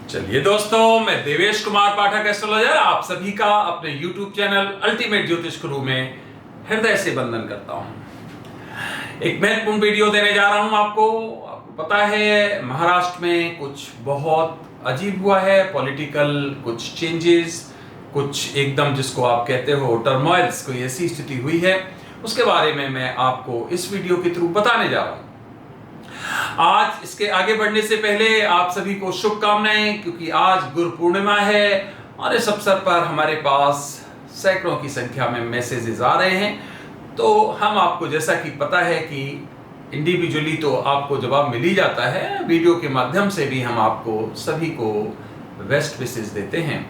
चलिए दोस्तों, मैं देवेश कुमार पाठक एस्ट्रोलॉजर आप सभी का अपने YouTube चैनल अल्टीमेट ज्योतिष गुरु में हृदय से वंदन करता हूं। एक महत्वपूर्ण वीडियो देने जा रहा हूं आपको पता है महाराष्ट्र में कुछ बहुत अजीब हुआ है, पॉलिटिकल कुछ चेंजेस, कुछ एकदम जिसको आप कहते हो टर्मोइल्स, कोई ऐसी स्थिति हुई है, उसके बारे में मैं आपको इस वीडियो के थ्रू बताने जा रहा हूं। आज इसके आगे बढ़ने से पहले आप सभी को शुभकामनाएं, क्योंकि आज गुरु पूर्णिमा है और इस अवसर पर हमारे पास सैकड़ों की संख्या में मैसेजेस आ रहे हैं। तो हम आपको, जैसा कि पता है कि इंडिविजुअली तो आपको जवाब मिल ही जाता है, वीडियो के माध्यम से भी हम आपको सभी को बेस्ट विशेस देते हैं।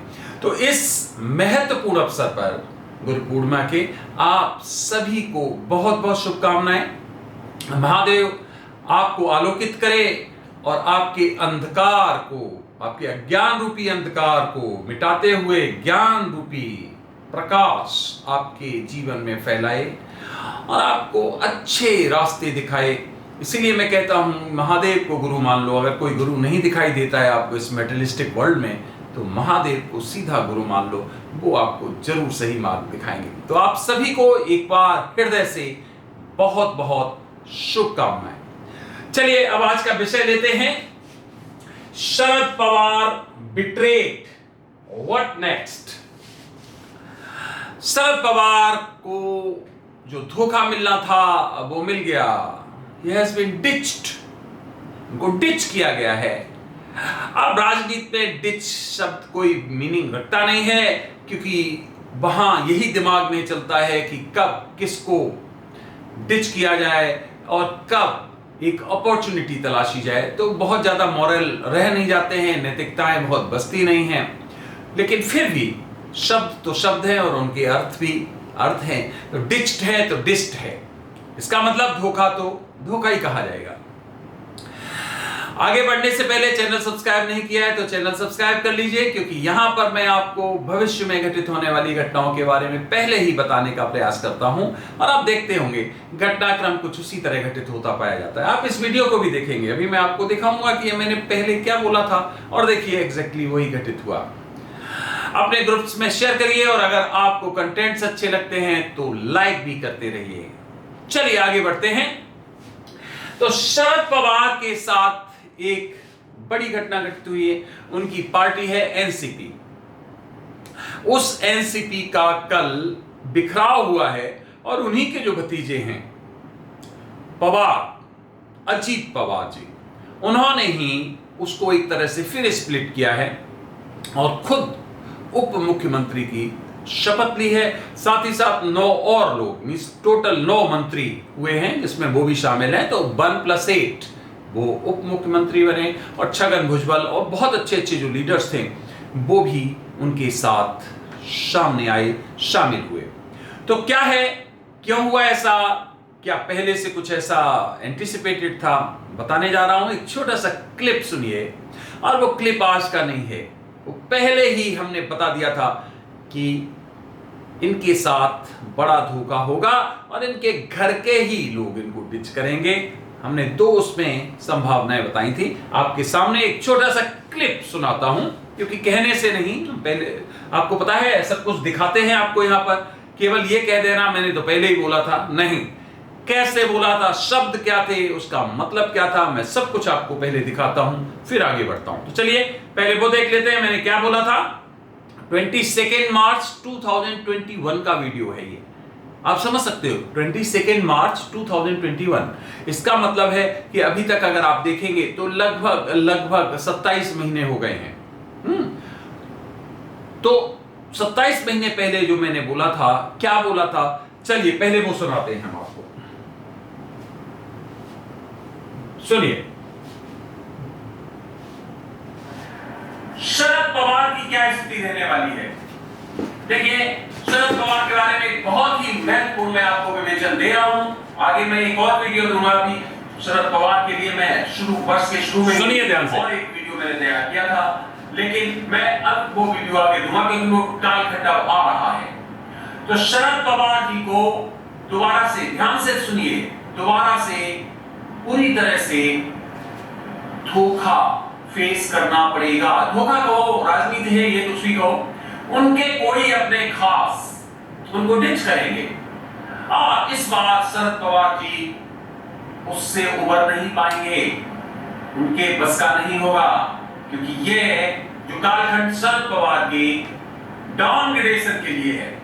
तो इस महत्वपूर्ण अवसर पर गुरु पूर्णिमा के आप सभी को बहुत बहुत शुभकामनाएं। महादेव आपको आलोकित करे और आपके अंधकार को, आपके अज्ञान रूपी अंधकार को मिटाते हुए ज्ञान रूपी प्रकाश आपके जीवन में फैलाए और आपको अच्छे रास्ते दिखाए। इसीलिए मैं कहता हूं, महादेव को गुरु मान लो। अगर कोई गुरु नहीं दिखाई देता है आपको इस मेटेरियलिस्टिक वर्ल्ड में, तो महादेव को सीधा गुरु मान लो, वो आपको जरूर सही मार्ग दिखाएंगे। तो आप सभी को एक बार हृदय से बहुत बहुत शुभकामनाएं। चलिए अब आज का विषय लेते हैं, Sharad Pawar betrayed, what next. Sharad Pawar को जो धोखा मिलना था वो मिल गया। He has been ditched, उनको डिच किया गया है। अब राजनीति में डिच शब्द कोई मीनिंग रखता नहीं है, क्योंकि वहां यही दिमाग में चलता है कि कब किसको डिच किया जाए और कब एक अपॉर्चुनिटी तलाशी जाए। तो बहुत ज्यादा मॉरल रह नहीं जाते हैं, नैतिकताएं बहुत बसती नहीं हैं, लेकिन फिर भी शब्द तो शब्द हैं और उनके अर्थ भी अर्थ हैं। तो डिच्ड है तो डिस्ड है, इसका मतलब धोखा तो धोखा ही कहा जाएगा। आगे बढ़ने से पहले चैनल सब्सक्राइब नहीं किया है तो चैनल सब्सक्राइब कर लीजिए, क्योंकि यहां पर मैं आपको भविष्य में घटित होने वाली घटनाओं के बारे में पहले ही बताने का प्रयास करता हूं और आप देखते होंगे घटनाक्रम कुछ उसी तरह घटित होता पाया जाता है। आप इस वीडियो को भी देखेंगे, अभी मैं आपको दिखाऊंगा कि मैंने पहले क्या बोला था और देखिए एग्जैक्टली वही घटित हुआ। अपने ग्रुप्स में शेयर करिए और अगर आपको कंटेंट्स अच्छे लगते हैं तो लाइक भी करते रहिए। चलिए आगे बढ़ते हैं। तो शरद पवार के साथ एक बड़ी घटना घटित हुई है। उनकी पार्टी है एनसीपी। उस एनसीपी का कल बिखराव हुआ है और उन्हीं के जो भतीजे हैं पवार, अजीत पवार जी, उन्होंने ही उसको एक तरह से फिर स्प्लिट किया है और खुद उप मुख्यमंत्री की शपथ ली है। साथ ही साथ 9 और लोग, मींस टोटल 9 मंत्री हुए हैं, जिसमें वो भी शामिल हैं। तो 1+8 वो उप मुख्यमंत्री बने और छगन भुजबल और बहुत अच्छे अच्छे जो लीडर्स थे वो भी उनके साथ सामने आए, शामिल हुए। तो क्या है, क्यों हुआ ऐसा, क्या पहले से कुछ ऐसा एंटिसिपेटेड था, बताने जा रहा हूं। एक छोटा सा क्लिप सुनिए, और वो क्लिप आज का नहीं है, वो पहले ही हमने बता दिया था कि इनके साथ बड़ा धोखा होगा और इनके घर के ही लोग इनको डिच करेंगे। हमने 2 उसमें संभावनाएं बताई थी। आपके सामने एक छोटा सा क्लिप सुनाता हूं, क्योंकि कहने से नहीं, पहले आपको पता है सब कुछ दिखाते हैं आपको यहां पर, केवल ये कह देना मैंने तो पहले ही बोला था, नहीं, कैसे बोला था, शब्द क्या थे, उसका मतलब क्या था, मैं सब कुछ आपको पहले दिखाता हूं, फिर आगे बढ़ता हूं। तो चलिए पहले वो देख लेते हैं मैंने क्या बोला था। 22 मार्च 2021 का वीडियो है ये, आप समझ सकते हो। 22 मार्च 2021, इसका मतलब है कि अभी तक अगर आप देखेंगे तो लगभग 27 महीने हो गए हैं। तो 27 महीने पहले जो मैंने बोला था, क्या बोला था, चलिए पहले वो सुनाते हैं हम आपको, सुनिए। शरद पवार की क्या स्थिति रहने वाली है, देखिए। शरद पवार के बारे में बहुत ही महत्वपूर्ण मैं आपको विवेचन दे रहा हूं। आगे मैं एक और वीडियो दूंगा अभी शरद पवार के लिए। मैं वर्ष के शुरू में सुनिए ध्यान से, और एक वीडियो मैंने तैयार किया था, लेकिन मैं अब वो वीडियो आगे दूंगा क्योंकि वो काल खटाव आ रहा है। तो शरद पवार जी को दोबारा से, ध्यान से सुनिए, दोबारा से पूरी तरह से धोखा फेस करना पड़ेगा। धोखा कहो, राजनीति है ये, कुछ भी कहो, उनके कोई अपने खास उनको डिच करेंगे और इस बार शरद पवार जी उससे उबर नहीं पाएंगे, उनके बस का नहीं होगा, क्योंकि ये जो कालखंड शरद पवार की डाउनग्रेडेशन के लिए है।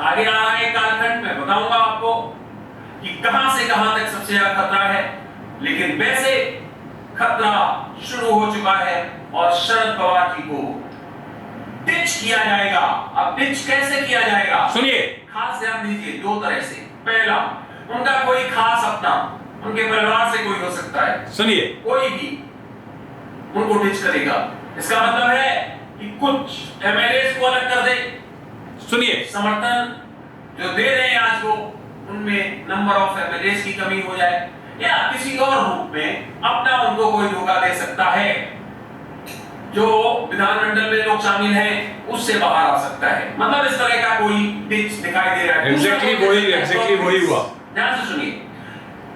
आगे आ रहा है कालखंड में बताऊंगा आपको कि कहां से कहां तक सबसे ज्यादा खतरा है, लेकिन वैसे खतरा शुरू हो चुका है और शरद पवार जी को डिच किया जाएगा। अब डिच कैसे किया जाएगा सुनिए, खास ध्यान दीजिए। दो तरह से, पहला, उनका कोई खास अपना, उनके परिवार से कोई हो सकता है, सुनिए, कोई भी उनको डिच करेगा। इसका मतलब है कि कुछ एमएलए को अलग कर दे, सुनिए, समर्थन जो दे रहे हैं आज को, उनमें नंबर ऑफ एमएलए की कमी हो जाए, या किसी और रूप में अपना उनको कोई धोखा दे सकता है। जो विधानमंडल में लोग शामिल हैं उससे बाहर आ सकता है। मतलब इस तरह का कोई डिच दिखाई दे रहा है। एग्जैक्टली वही हुआ। ध्यान से सुनिए,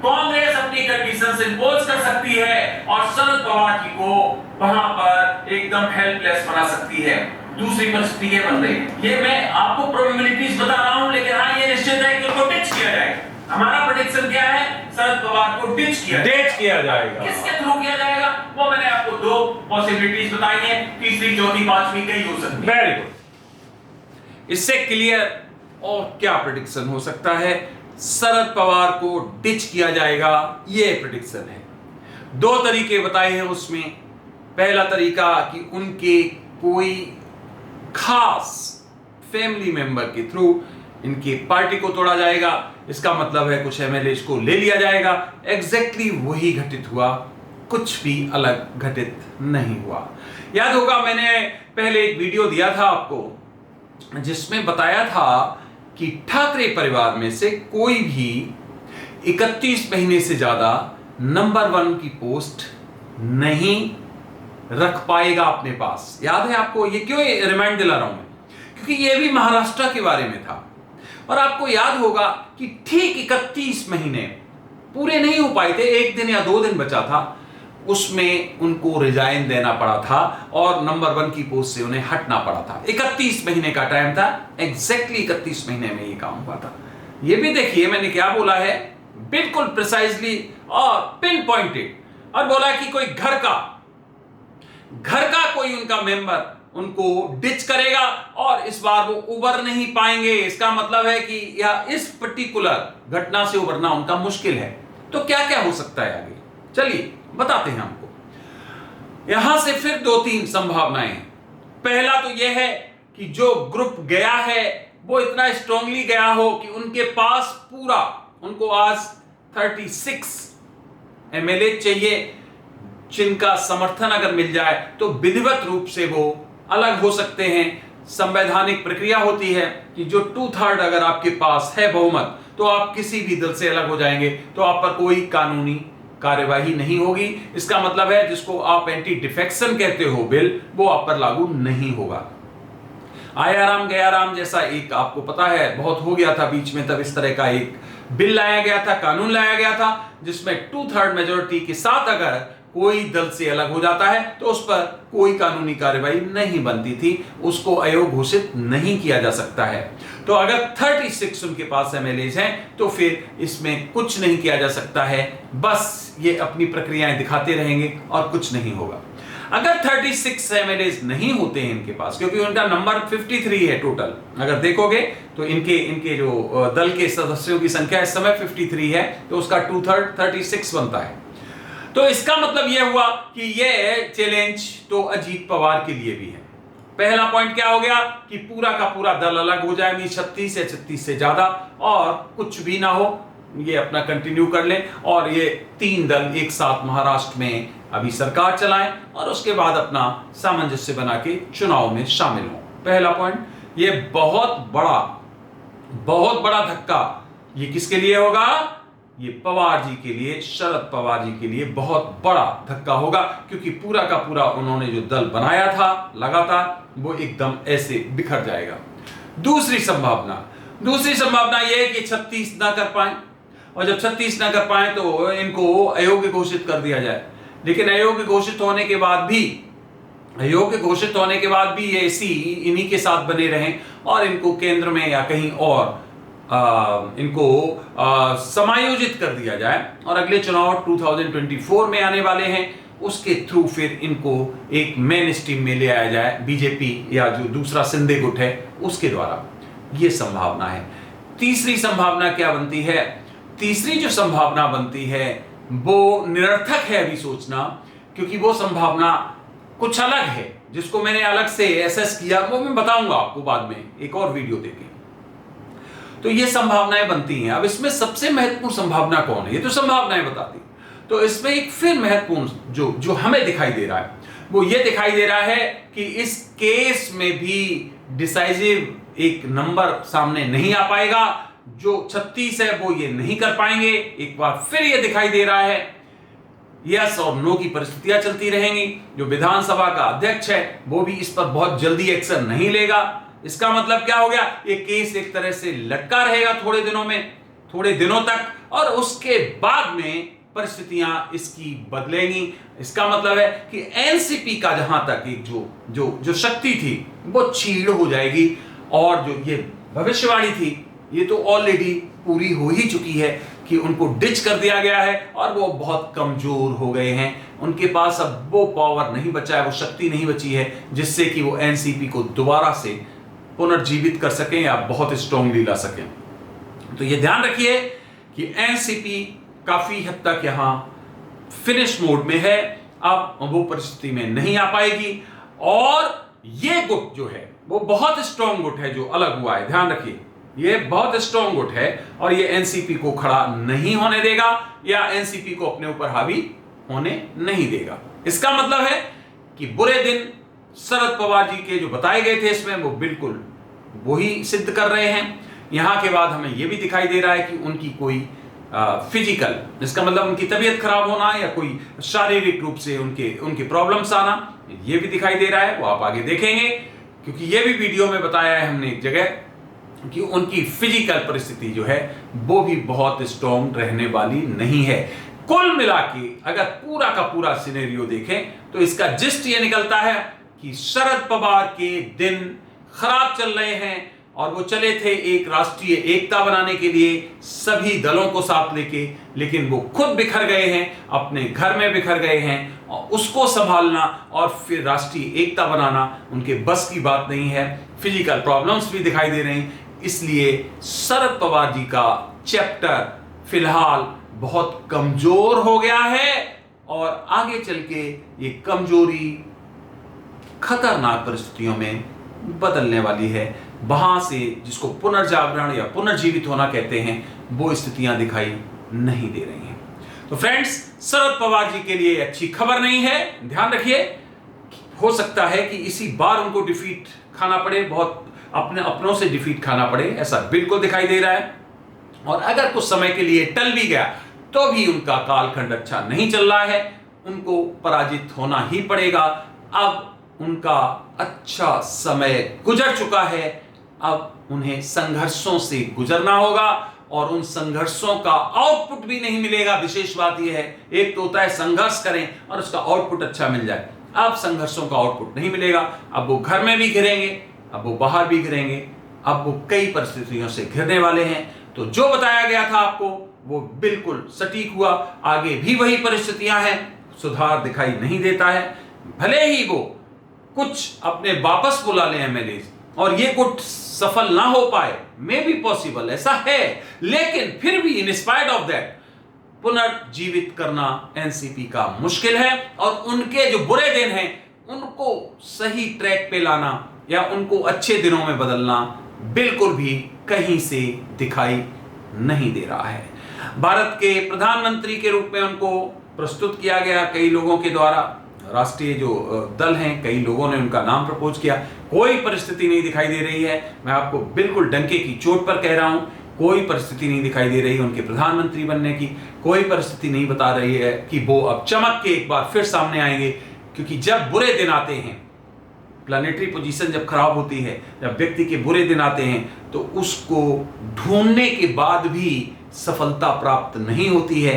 कांग्रेस अपनी कंडीशंस इंपोज कर सकती है और शरद पवार जी को वहां पर एकदम हेल्पलेस बना सकती है। दूसरी परिस्थिति ये बन रही, ये मैं आपको प्रोबेबिलिटीज बता रहा हूं, लेकिन हाँ ये निश्चित है कि उनको डिच किया जाएगा। हमारा प्रेडिक्शन क्या है? शरद पवार को डिच किया जाएगा। किसके थ्रू किया जाएगा वो मैंने आपको दो पॉसिबिलिटीज बताई हैं, तीसरी चौथी पांचवी कई हो सकती है। Very good. इससे क्लियर और क्या प्रेडिक्शन हो सकता है? शरद पवार को डिच किया जाएगा, ये प्रेडिक्शन है। दो तरीके बताए हैं उसमें। पहला तरीका कि उनके कोई खास फैमिली मेंबर के थ्रू इनकी पार्टी को तोड़ा जाएगा। इसका मतलब है कुछ एमएलए को ले लिया जाएगा। एग्जैक्टली वही घटित हुआ, कुछ भी अलग घटित नहीं हुआ। याद होगा मैंने पहले एक वीडियो दिया था आपको जिसमें बताया था कि ठाकरे परिवार में से कोई भी 31 महीने से ज्यादा नंबर 1 की पोस्ट नहीं रख पाएगा अपने पास। याद है आपको? ये क्यों रिमाइंड दिला रहा हूं मैं? क्योंकि ये भी महाराष्ट्र के बारे में था और आपको याद होगा कि ठीक 31 महीने पूरे नहीं हो पाए थे, 1 दिन या 2 दिन बचा था, उसमें उनको रिजाइन देना पड़ा था और नंबर 1 की पोस्ट से उन्हें हटना पड़ा था। 31 महीने का टाइम था, एग्जैक्टली 31 महीने में ये काम हुआ था। ये भी देखिए मैंने क्या बोला है, बिल्कुल प्रिसाइजली और पिन पॉइंटेड, और बोला कि कोई घर का कोई उनका मेंबर उनको डिच करेगा और इस बार वो उबर नहीं पाएंगे। इसका मतलब है कि या इस पर्टिकुलर घटना से उबरना उनका मुश्किल है। तो क्या क्या हो सकता है आगे, चलिए बताते हैं हमको। यहां से फिर 2-3 संभावनाएं हैं। पहला तो यह है कि जो ग्रुप गया है वो इतना स्ट्रांगली गया हो कि उनके पास पूरा, उनको आज 36 एमएलए चाहिए, जिनका समर्थन अगर मिल जाए तो विधिवत रूप से वो अलग हो सकते हैं। संवैधानिक प्रक्रिया होती है कि जो 2/3 अगर आपके पास है बहुमत तो आप किसी भी दल से अलग हो जाएंगे, तो आप पर कोई कानूनी कार्यवाही नहीं होगी। इसका मतलब है जिसको आप एंटी डिफेक्शन कहते हो बिल, वो आप पर लागू नहीं होगा। आया राम गया राम जैसा एक आपको पता है बहुत हो गया था बीच में, तब इस तरह का एक बिल लाया गया था, कानून लाया गया था, जिसमें 2/3 मेजोरिटी के साथ अगर कोई दल से अलग हो जाता है तो उस पर कोई कानूनी कार्रवाई नहीं बनती थी, उसको अयोग्य घोषित नहीं किया जा सकता है। तो अगर 36 उनके पास एमएलए हैं तो फिर इसमें कुछ नहीं किया जा सकता है, बस ये अपनी प्रक्रियाएं दिखाते रहेंगे और कुछ नहीं होगा। अगर 36 एमएलए नहीं होते हैं इनके पास, क्योंकि उनका नंबर 53 है टोटल, अगर देखोगे तो इनके जो दल के सदस्यों की संख्या इस समय 53 है, तो उसका 2/3 36 बनता है। तो इसका मतलब यह हुआ कि यह चैलेंज तो अजीत पवार के लिए भी है। पहला पॉइंट क्या हो गया कि पूरा का पूरा दल अलग हो जाए, 36 या 36 से ज्यादा, और कुछ भी ना हो, ये अपना कंटिन्यू कर लें और ये 3 दल एक साथ महाराष्ट्र में अभी सरकार चलाएं और उसके बाद अपना सामंजस्य बना के चुनाव में शामिल हों। पहला पॉइंट, ये बहुत बड़ा धक्का ये किसके लिए होगा? ये पवार जी के लिए, शरद पवार जी के लिए बहुत बड़ा धक्का होगा, क्योंकि पूरा का पूरा उन्होंने जो दल बनाया था लगातार, वो एकदम ऐसे बिखर जाएगा। दूसरी संभावना यह है कि 36 ना कर पाए, और जब 36 ना कर पाए तो इनको अयोग्य घोषित कर दिया जाए। लेकिन अयोग्य घोषित होने के बाद भी ये इसी इन्हीं के साथ बने रहें और इनको केंद्र में या कहीं और इनको समायोजित कर दिया जाए और अगले चुनाव 2024 में आने वाले हैं, उसके थ्रू फिर इनको एक मेन स्ट्रीम में ले आया जाए, बीजेपी या जो दूसरा सिंधे गुट है उसके द्वारा। ये संभावना है। तीसरी संभावना क्या बनती है? तीसरी जो संभावना बनती है वो निरर्थक है अभी सोचना, क्योंकि वो संभावना कुछ अलग है जिसको मैंने अलग से एसेस किया, वो मैं बताऊंगा आपको बाद में एक और वीडियो देके। तो ये संभावनाएं बनती हैं। अब इसमें सबसे महत्वपूर्ण संभावना कौन है? ये तो संभावनाएं बताती, तो इसमें एक फिर महत्वपूर्ण जो हमें दिखाई दे रहा है वो ये दिखाई दे रहा है कि इस केस में भी डिसाइसिव एक नंबर सामने नहीं आ पाएगा। जो 36 है वो ये नहीं कर पाएंगे। एक बार फिर ये दिखाई दे रहा है यस और नो की परिस्थितियां चलती रहेंगी। जो विधानसभा का अध्यक्ष है वो भी इस पर बहुत जल्दी एक्शन नहीं लेगा। इसका मतलब क्या हो गया? ये केस एक तरह से लटका रहेगा थोड़े दिनों तक, और उसके बाद में परिस्थितियां इसकी बदलेंगी। इसका मतलब है कि एनसीपी का जहां तक एक जो शक्ति थी वो छीड़ हो जाएगी, और जो ये भविष्यवाणी थी ये तो ऑलरेडी पूरी हो ही चुकी है कि उनको डिच कर दिया गया है और वो बहुत कमजोर हो गए हैं। उनके पास अब वो पावर नहीं बचा है, वो शक्ति नहीं बची है जिससे कि वो एनसीपी को दोबारा से पुनर्जीवित कर सकें या बहुत स्ट्रांगली ला सकें। तो ये ध्यान रखिए कि एनसीपी काफी हद तक यहां फिनिश मोड में है, अब वो परिस्थिति में नहीं आ पाएगी। और ये गुट जो है वो बहुत स्ट्रांग गुट है जो अलग हुआ है, ध्यान रखिए ये बहुत स्ट्रांग गुट है और ये एनसीपी को खड़ा नहीं होने देगा या एनसीपी को अपने ऊपर हावी होने नहीं देगा। इसका मतलब है कि बुरे दिन शरद पवार जी के जो बताए गए थे इसमें वो बिल्कुल वही सिद्ध कर रहे हैं। यहां के बाद हमें यह भी दिखाई दे रहा है कि उनकी कोई फिजिकल, इसका मतलब उनकी तबीयत खराब होना या कोई शारीरिक रूप से उनके प्रॉब्लम्स आना, ये भी दिखाई दे रहा है। वो आप आगे देखेंगे क्योंकि ये भी वीडियो में बताया है हमने एक जगह कि उनकी फिजिकल परिस्थिति जो है वो भी बहुत स्ट्रॉन्ग रहने वाली नहीं है। कुल मिला के अगर पूरा का पूरा सिनेरियो देखें तो इसका जिस्ट ये निकलता है कि शरद पवार के दिन खराब चल रहे हैं और वो चले थे एक राष्ट्रीय एकता बनाने के लिए सभी दलों को साथ लेके, लेकिन वो खुद बिखर गए हैं, अपने घर में बिखर गए हैं और उसको संभालना और फिर राष्ट्रीय एकता बनाना उनके बस की बात नहीं है। फिजिकल प्रॉब्लम्स भी दिखाई दे रहे हैं, इसलिए शरद पवार जी का चैप्टर फिलहाल बहुत कमजोर हो गया है और आगे चल के ये कमजोरी खतरनाक परिस्थितियों में बदलने वाली है। वहां से जिसको पुनर्जागरण या पुनर्जीवित होना कहते हैं वो स्थितियां दिखाई नहीं दे रही हैं। तो फ्रेंड्स, शरद पवार जी के लिए अच्छी खबर नहीं है। ध्यान रखिए, हो सकता है कि इसी बार उनको डिफीट खाना पड़े, बहुत अपनों से डिफीट खाना पड़े, ऐसा बिल्कुल दिखाई दे रहा है। और अगर कुछ समय के लिए टल भी गया तो भी उनका कालखंड अच्छा नहीं चल रहा है, उनको पराजित होना ही पड़ेगा। अब उनका अच्छा समय गुजर चुका है, अब उन्हें संघर्षों से गुजरना होगा और उन संघर्षों का आउटपुट भी नहीं मिलेगा। विशेष बात यह है, एक तो होता है संघर्ष करें और उसका आउटपुट अच्छा मिल जाए, अब संघर्षों का आउटपुट नहीं मिलेगा। अब वो घर में भी घिरेंगे, अब वो बाहर भी घिरेंगे, अब वो कई परिस्थितियों से घिरने वाले हैं। तो जो बताया गया था आपको वो बिल्कुल सटीक हुआ, आगे भी वही परिस्थितियां हैं, सुधार दिखाई नहीं देता है। भले ही वो कुछ अपने वापस बुला ले एमएलए और ये गुट सफल ना हो पाए, मे बी पॉसिबल, ऐसा है, लेकिन फिर भी इन स्पाइट ऑफ दैट पुनर्जीवित करना एनसीपी का मुश्किल है और उनके जो बुरे दिन हैं उनको सही ट्रैक पे लाना या उनको अच्छे दिनों में बदलना बिल्कुल भी कहीं से दिखाई नहीं दे रहा है। भारत के प्रधानमंत्री के रूप में उनको प्रस्तुत किया गया कई लोगों के द्वारा, राष्ट्रीय जो दल हैं कई लोगों ने उनका नाम प्रपोज किया, कोई परिस्थिति नहीं दिखाई दे रही है। मैं आपको बिल्कुल डंके की चोट पर कह रहा हूं, कोई परिस्थिति नहीं दिखाई दे रही है उनके प्रधानमंत्री बनने की, कोई परिस्थिति नहीं बता रही है कि वो अब चमक के एक बार फिर सामने आएंगे। क्योंकि जब बुरे दिन आते हैं, प्लानिटरी पोजीशन जब खराब होती है, जब व्यक्ति के बुरे दिन आते हैं तो उसको ढूंढने के बाद भी सफलता प्राप्त नहीं होती है।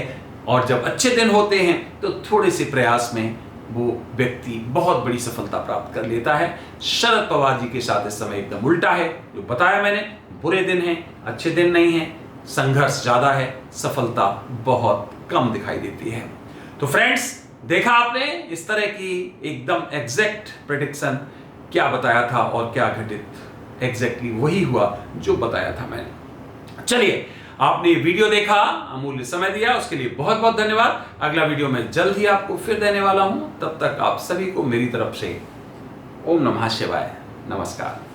और जब अच्छे दिन होते हैं तो थोड़े से प्रयास में वो व्यक्ति बहुत बड़ी सफलता प्राप्त कर लेता है। शरद पवार जी के साथ इस समय एकदम उल्टा है। जो बताया मैंने, बुरे दिन हैं, अच्छे दिन नहीं है, संघर्ष ज्यादा है, सफलता बहुत कम दिखाई देती है। तो फ्रेंड्स, देखा आपने इस तरह की एकदम एग्जैक्ट प्रेडिक्शन क्या बताया था और क्या घटित एग्जैक्टली वही हुआ जो बताया था मैंने। चलिए, आपने वीडियो देखा, अमूल्य समय दिया, उसके लिए बहुत बहुत धन्यवाद। अगला वीडियो मैं जल्द ही आपको फिर देने वाला हूं। तब तक आप सभी को मेरी तरफ से ओम नमः शिवाय, नमस्कार।